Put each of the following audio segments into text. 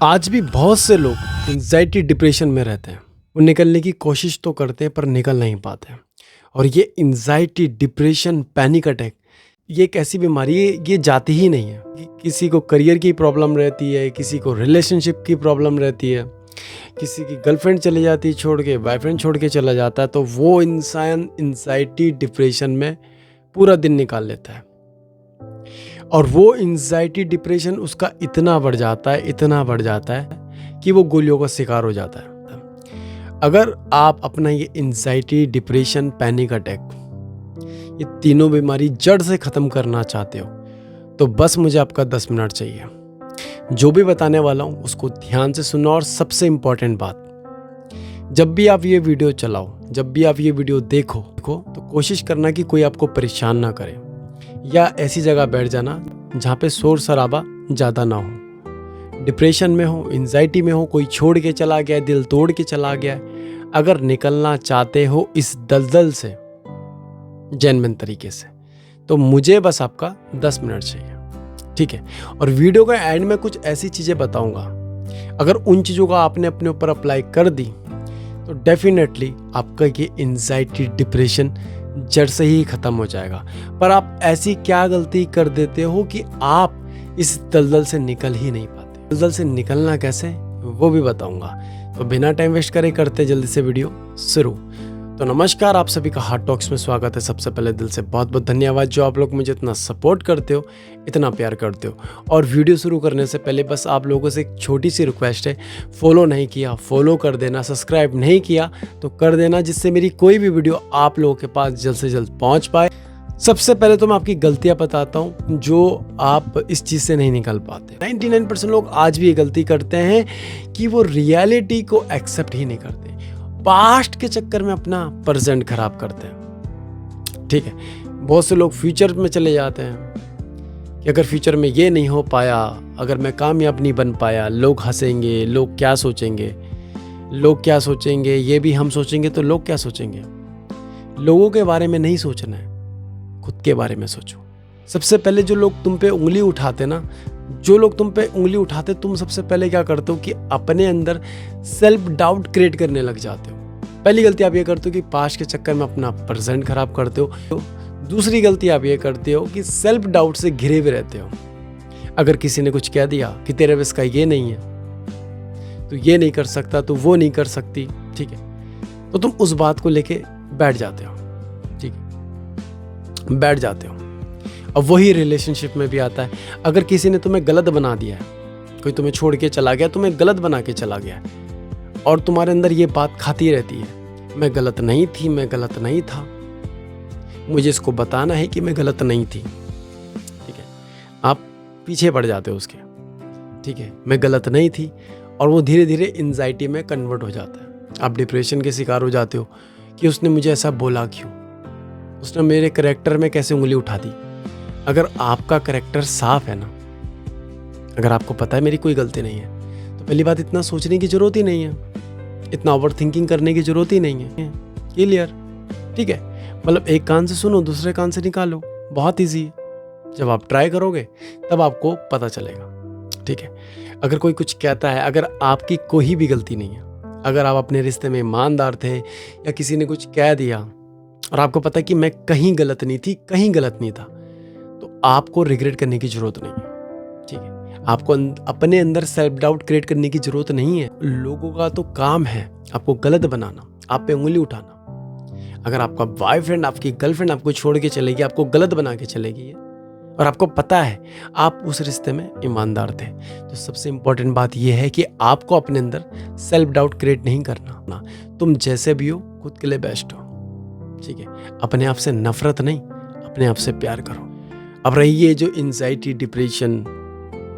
आज भी बहुत से लोग एंजाइटी डिप्रेशन में रहते हैं। वो निकलने की कोशिश तो करते हैं पर निकल नहीं पाते हैं। और ये एंजाइटी डिप्रेशन पैनिक अटैक ये एक ऐसी बीमारी है, ये जाती ही नहीं है। किसी को करियर की प्रॉब्लम रहती है, किसी को रिलेशनशिप की प्रॉब्लम रहती है, किसी की गर्लफ्रेंड चली जाती है छोड़ के, बॉयफ्रेंड छोड़ के चला जाता है, तो वो इंसान एंजाइटी डिप्रेशन में पूरा दिन निकाल लेता है। और वो एंजाइटी डिप्रेशन उसका इतना बढ़ जाता है कि वो गोलियों का शिकार हो जाता है। अगर आप अपना ये एंजाइटी डिप्रेशन पैनिक अटैक ये तीनों बीमारी जड़ से ख़त्म करना चाहते हो तो बस मुझे आपका 10 मिनट चाहिए। जो भी बताने वाला हूँ उसको ध्यान से सुनो। और सबसे इम्पॉर्टेंट बात, जब भी आप ये वीडियो चलाओ, जब भी आप ये वीडियो देखो तो कोशिश करना कि कोई आपको परेशान ना करे, या ऐसी जगह बैठ जाना जहाँ पे शोर शराबा ज़्यादा ना हो। डिप्रेशन में हो, एंजाइटी में हो, कोई छोड़ के चला गया, दिल तोड़ के चला गया, अगर निकलना चाहते हो इस दलदल से जेन्युइन तरीके से, तो मुझे बस आपका 10 मिनट चाहिए, ठीक है। और वीडियो के एंड में कुछ ऐसी चीज़ें बताऊंगा, अगर उन चीज़ों का आपने अपने ऊपर अप्लाई कर दी तो डेफिनेटली आपका ये एंजाइटी डिप्रेशन जड़ से ही ख़त्म हो जाएगा। पर आप ऐसी क्या गलती कर देते हो कि आप इस दलदल से निकल ही नहीं पाते। दलदल से निकलना कैसे वो भी बताऊंगा। तो बिना टाइम वेस्ट करे करते जल्दी से वीडियो शुरू। तो नमस्कार, आप सभी का हार्ट टॉक्स में स्वागत है। सबसे पहले दिल से बहुत बहुत धन्यवाद जो आप लोग मुझे इतना सपोर्ट करते हो, इतना प्यार करते हो। और वीडियो शुरू करने से पहले बस आप लोगों से एक छोटी सी रिक्वेस्ट है, फॉलो नहीं किया फॉलो कर देना, सब्सक्राइब नहीं किया तो कर देना, जिससे मेरी कोई भी वीडियो आप लोगों के पास जल्द से जल्द पहुँच पाए। सबसे पहले तो मैं आपकी गलतियां बताता हूं जो आप इस चीज़ से नहीं निकल पाते। 99% लोग आज भी ये गलती करते हैं कि वो रियलिटी को एक्सेप्ट ही नहीं करते, पास्ट के चक्कर में अपना प्रेजेंट खराब करते हैं, ठीक है। बहुत से लोग फ्यूचर में चले जाते हैं कि अगर फ्यूचर में ये नहीं हो पाया, अगर मैं कामयाब नहीं बन पाया, लोग हंसेंगे, लोग क्या सोचेंगे, लोग क्या सोचेंगे, ये भी हम सोचेंगे तो लोग क्या सोचेंगे। लोगों के बारे में नहीं सोचना है, खुद के बारे में सोचो। सबसे पहले जो लोग तुम पे उंगली उठाते ना, जो लोग तुम पे उंगली उठाते, तुम सबसे पहले क्या करते हो कि अपने अंदर सेल्फ डाउट क्रिएट करने लग जाते हो। पहली गलती आप ये करते हो कि पास्ट के चक्कर में अपना प्रेजेंट खराब करते हो। दूसरी गलती आप ये करते हो कि सेल्फ डाउट से घिरे हुए रहते हो। अगर किसी ने कुछ कह दिया कि तेरे बस का ये नहीं है, तो ये नहीं कर सकता, तो वो नहीं कर सकती, ठीक है, तो तुम उस बात को लेके बैठ जाते हो, ठीक है, बैठ जाते हो। अब वही रिलेशनशिप में भी आता है। अगर किसी ने तुम्हें गलत बना दिया है, कोई तुम्हें छोड़ के चला गया, तुम्हें गलत बना के चला गया, और तुम्हारे अंदर ये बात खाती रहती है, मैं गलत नहीं थी, मैं गलत नहीं था, मुझे इसको बताना है कि मैं गलत नहीं थी, ठीक है। आप पीछे पड़ जाते हो उसके, ठीक है, मैं गलत नहीं थी, और वो धीरे धीरे एंजाइटी में कन्वर्ट हो जाता है। आप डिप्रेशन के शिकार हो जाते हो कि उसने मुझे ऐसा बोला क्यों, उसने मेरे कैरेक्टर में कैसे उंगली उठा दी। अगर आपका कैरेक्टर साफ है ना, अगर आपको पता है मेरी कोई गलती नहीं है, तो पहली बात इतना सोचने की जरूरत ही नहीं है, इतना ओवर थिंकिंग करने की जरूरत ही नहीं है। क्लियर, ठीक है। मतलब एक कान से सुनो, दूसरे कान से निकालो, बहुत ईजी है। जब आप ट्राई करोगे तब आपको पता चलेगा, ठीक है। अगर कोई कुछ कहता है, अगर आपकी कोई भी गलती नहीं है, अगर आप अपने रिश्ते में ईमानदार थे या किसी ने कुछ कह दिया और आपको पता है कि मैं कहीं गलत नहीं थी, कहीं गलत नहीं था, तो आपको रिग्रेट करने की जरूरत नहीं है, ठीक है। आपको अपने अंदर सेल्फ डाउट क्रिएट करने की जरूरत नहीं है। लोगों का तो काम है आपको गलत बनाना, आप पे उंगली उठाना। अगर आपका बॉयफ्रेंड, आपकी गर्लफ्रेंड आपको छोड़ के चलेगी, आपको गलत बना के चलेगी, और आपको पता है आप उस रिश्ते में ईमानदार थे, तो सबसे इंपॉर्टेंट बात यह है कि आपको अपने अंदर सेल्फ डाउट क्रिएट नहीं करना। तुम जैसे भी हो खुद के लिए बेस्ट हो, ठीक है। अपने आप से नफरत नहीं, अपने आप से प्यार करो। अब रही ये जो एंजाइटी डिप्रेशन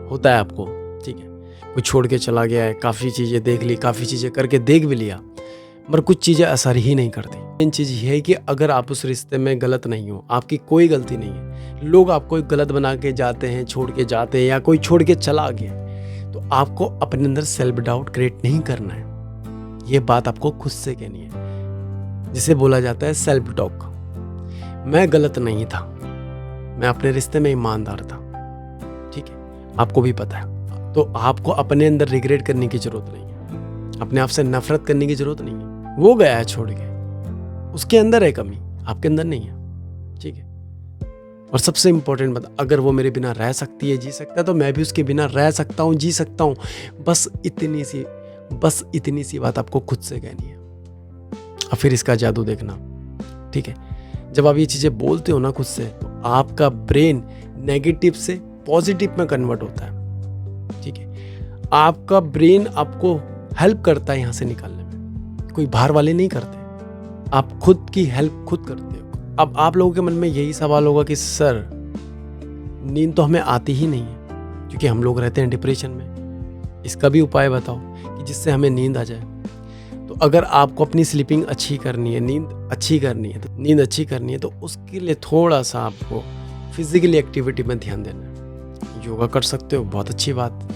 होता है आपको, ठीक है, कोई छोड़ के चला गया है, काफ़ी चीज़ें देख ली, काफ़ी चीज़ें करके देख भी लिया, मगर कुछ चीज़ें असर ही नहीं करती। मेन चीज़ ये है कि अगर आप उस रिश्ते में गलत नहीं हो, आपकी कोई गलती नहीं है, लोग आपको गलत बना के जाते हैं, छोड़ के जाते हैं, या कोई छोड़ के चला गया, तो आपको अपने अंदर सेल्फ डाउट क्रिएट नहीं करना है। ये बात आपको खुद से कहनी है, जिसे बोला जाता है सेल्फ टॉक। मैं गलत नहीं था, मैं अपने रिश्ते में ईमानदार था, ठीक है, आपको भी पता है। तो आपको अपने अंदर रिग्रेट करने की ज़रूरत नहीं है, अपने आप से नफरत करने की ज़रूरत नहीं है। वो गया है छोड़ के, उसके अंदर है कमी, आपके अंदर नहीं है, ठीक है। और सबसे इम्पोर्टेंट बात, अगर वो मेरे बिना रह सकती है, जी सकता है, तो मैं भी उसके बिना रह सकता हूँ, जी सकता हूँ। बस इतनी सी बात आपको खुद से कहनी है, और फिर इसका जादू देखना, ठीक है। जब आप ये चीज़ें बोलते हो ना खुद से, तो आपका ब्रेन नेगेटिव से पॉजिटिव में कन्वर्ट होता है, ठीक है। आपका ब्रेन आपको हेल्प करता है यहाँ से निकालने में, कोई बाहर वाले नहीं करते, आप खुद की हेल्प खुद करते हो। अब आप लोगों के मन में यही सवाल होगा कि सर नींद तो हमें आती ही नहीं है, क्योंकि हम लोग रहते हैं डिप्रेशन में, इसका भी उपाय बताओ कि जिससे हमें नींद आ जाए। तो अगर आपको अपनी स्लीपिंग अच्छी करनी है, नींद अच्छी करनी है, तो उसके लिए थोड़ा सा आपको फिजिकली एक्टिविटी में ध्यान देना है। योगा कर सकते हो, बहुत अच्छी बात,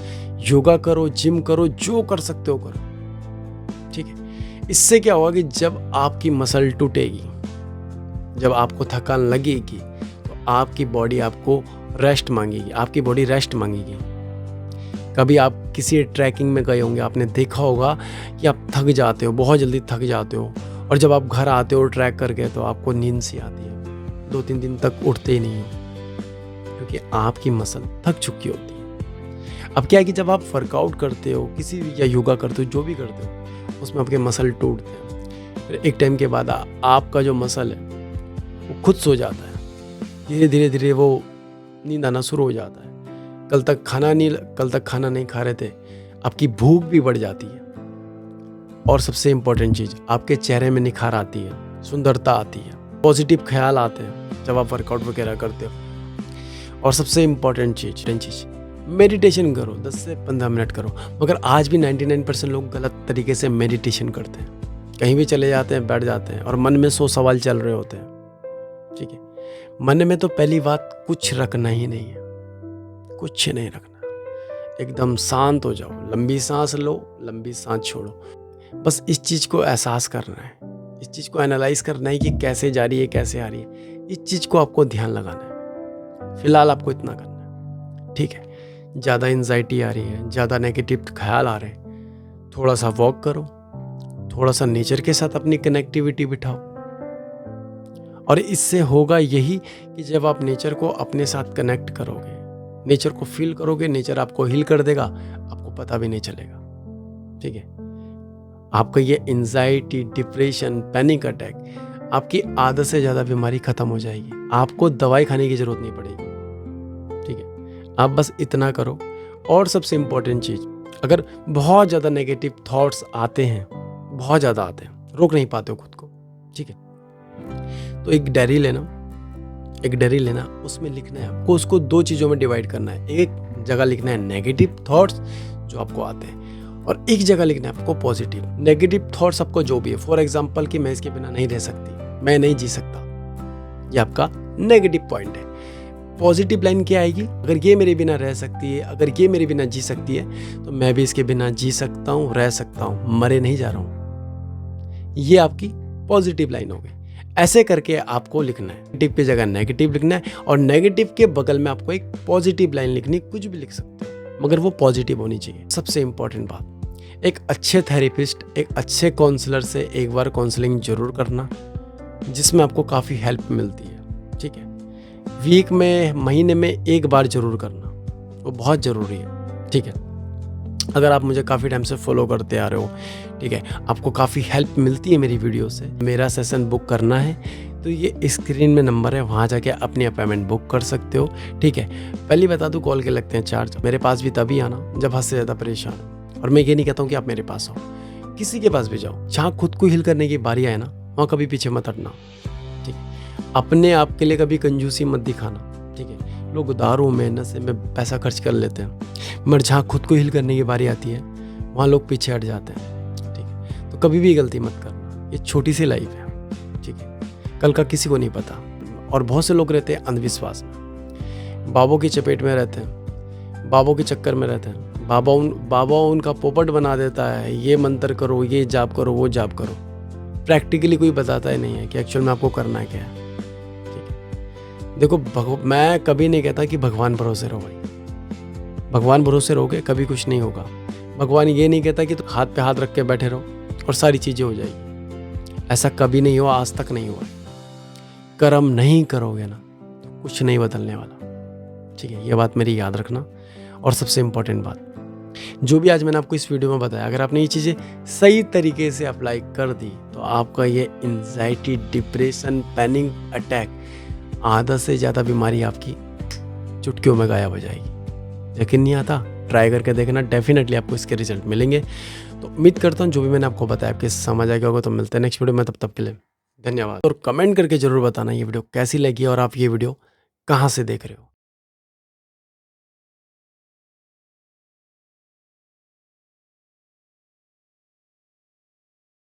योगा करो, जिम करो, जो कर सकते हो करो, ठीक है। इससे क्या होगा कि जब आपकी मसल टूटेगी, जब आपको थकान लगेगी, तो आपकी बॉडी आपको रेस्ट मांगेगी, आपकी बॉडी रेस्ट मांगेगी। कभी आप किसी ट्रैकिंग में गए होंगे, आपने देखा होगा कि आप थक जाते हो, बहुत जल्दी थक जाते हो, और जब आप घर आते हो ट्रैक करके, तो आपको नींद सी आती है, 2-3 दिन तक उठते ही नहीं हो, क्योंकि आपकी मसल थक चुकी होती है। अब क्या है कि जब आप वर्कआउट करते हो, किसी या योगा करते हो, जो भी करते हो, उसमें आपके मसल टूटते हैं। फिर एक टाइम के बाद आपका जो मसल है वो खुद सो जाता है, धीरे वो नींद आना शुरू हो जाता है। कल तक खाना नहीं खा रहे थे, आपकी भूख भी बढ़ जाती है, और सबसे इम्पोर्टेंट चीज़, आपके चेहरे में निखार आती है, सुंदरता आती है, पॉजिटिव ख्याल आते हैं जब आप वर्कआउट वगैरह करते हो। और सबसे इम्पोर्टेंट चीज़, मेडिटेशन करो, 10 से 15 मिनट करो। मगर आज भी 99% लोग गलत तरीके से मेडिटेशन करते हैं, कहीं भी चले जाते हैं, बैठ जाते हैं, और मन में 100 सवाल चल रहे होते हैं, ठीक है। मन में तो पहली बात कुछ रखना ही नहीं है, कुछ नहीं रखना, एकदम शांत हो जाओ, लंबी सांस लो, लंबी सांस छोड़ो। बस इस चीज़ को एहसास करना है, इस चीज़ को एनालाइज करना है कि कैसे जा रही है, कैसे आ रही है, इस चीज़ को आपको ध्यान लगाना है। फिलहाल आपको इतना करना है, ठीक है। ज़्यादा एंजाइटी आ रही है, ज़्यादा नेगेटिव ख्याल आ रहे हैं, थोड़ा सा वॉक करो, थोड़ा सा नेचर के साथ अपनी कनेक्टिविटी बिठाओ। और इससे होगा यही कि जब आप नेचर को अपने साथ कनेक्ट करोगे, नेचर को फील करोगे, नेचर आपको हील कर देगा, आपको पता भी नहीं चलेगा, ठीक है। आपका ये एंजाइटी, डिप्रेशन, पैनिक अटैक, आपकी आधे से ज़्यादा बीमारी खत्म हो जाएगी, आपको दवाई खाने की ज़रूरत नहीं पड़ेगी, ठीक है। आप बस इतना करो। और सबसे इम्पोर्टेंट चीज़, अगर बहुत ज़्यादा नेगेटिव थॉट्स आते हैं, बहुत ज़्यादा आते हैं, रोक नहीं पाते हो खुद को, ठीक है, तो एक डायरी लेना, उसमें लिखना है आपको, उसको 2 चीज़ों में डिवाइड करना है। एक जगह लिखना है नेगेटिव थॉट्स जो आपको आते हैं, और एक जगह लिखना है आपको पॉजिटिव। नेगेटिव थॉट्स आपको जो भी है, फॉर एग्जांपल कि मैं इसके बिना नहीं रह सकती, मैं नहीं जी सकता, ये आपका नेगेटिव पॉइंट है। पॉजिटिव लाइन क्या आएगी, अगर ये मेरे बिना रह सकती है, अगर ये मेरे बिना जी सकती है, तो मैं भी इसके बिना जी सकता हूँ, रह सकता हूँ, मरे नहीं जा रहा हूँ। ये आपकी पॉजिटिव लाइन हो गई। ऐसे करके आपको लिखना है, नेगेटिव की जगह नेगेटिव लिखना है, और नेगेटिव के बगल में आपको एक पॉजिटिव लाइन लिखनी, कुछ भी लिख सकते हो, मगर वो पॉजिटिव होनी चाहिए। सबसे इंपॉर्टेंट बात, एक अच्छे थेरेपिस्ट, एक अच्छे काउंसलर से एक बार काउंसलिंग जरूर करना, जिसमें आपको काफ़ी हेल्प मिलती है, ठीक है। वीक में, महीने में 1 बार जरूर करना, वो बहुत ज़रूरी है, ठीक है। अगर आप मुझे काफ़ी टाइम से फॉलो करते आ रहे हो, ठीक है, आपको काफ़ी हेल्प मिलती है मेरी वीडियो से, मेरा सेशन बुक करना है तो ये स्क्रीन में नंबर है, वहाँ जाके अपनी अपॉइंटमेंट बुक कर सकते हो, ठीक है। पहले बता दूँ, कॉल के लगते हैं चार्ज। मेरे पास भी तभी आना जब हद से ज़्यादा परेशान हो, और मैं ये नहीं कहता हूँ कि आप मेरे पास हो, किसी के पास भी जाओ, जहाँ खुद को हील करने की बारी आए ना, वहाँ कभी पीछे मत हटना, ठीक है। अपने आप के लिए कभी कंजूसी मत दिखाना, ठीक है। लोग दारू में, नशे में पैसा खर्च कर लेते हैं, मगर जहाँ खुद को हील करने की बारी आती है, वहाँ लोग पीछे हट जाते हैं, ठीक है। तो कभी भी गलती मत करना, ये छोटी सी लाइफ है, ठीक है, कल का किसी को नहीं पता। और बहुत से लोग रहते हैं अंधविश्वास में, बाबों की चपेट में रहते हैं, बाबों के चक्कर में रहते हैं, बाबा उनका पोपट बना देता है, ये मंत्र करो, ये जाप करो, वो जाप करो, प्रैक्टिकली कोई बताता ही नहीं है कि एक्चुअल में आपको करना है क्या है, ठीक है। देखो, मैं कभी नहीं कहता कि भगवान भरोसे रहो भाई, भगवान भरोसे रहोगे कभी कुछ नहीं होगा। भगवान ये नहीं कहता कि तुम हाथ पे हाथ रख के बैठे रहो और सारी चीज़ें हो जाएगी। ऐसा कभी नहीं हुआ, आज तक नहीं हुआ। कर्म नहीं करोगे ना तो कुछ नहीं बदलने वाला। ठीक है, ये बात मेरी याद रखना। और सबसे इम्पोर्टेंट बात, जो भी आज मैंने आपको इस वीडियो में बताया, अगर आपने ये चीज़ें सही तरीके से अप्लाई कर दी तो आपका ये एंजाइटी, डिप्रेशन, पैनिक अटैक, आधा से ज़्यादा बीमारी आपकी चुटकियों में गायब हो जाएगी। यकीन नहीं आता? ट्राई करके देखना, डेफिनेटली आपको इसके रिजल्ट मिलेंगे। तो उम्मीद करता हूँ जो भी मैंने आपको बताया आपके समझ आ गया होगा। तो मिलते हैं नेक्स्ट वीडियो में, तब तक के लिए धन्यवाद। और कमेंट करके ज़रूर बताना ये वीडियो कैसी लगी और आप ये वीडियो कहाँ से देख रहे हो।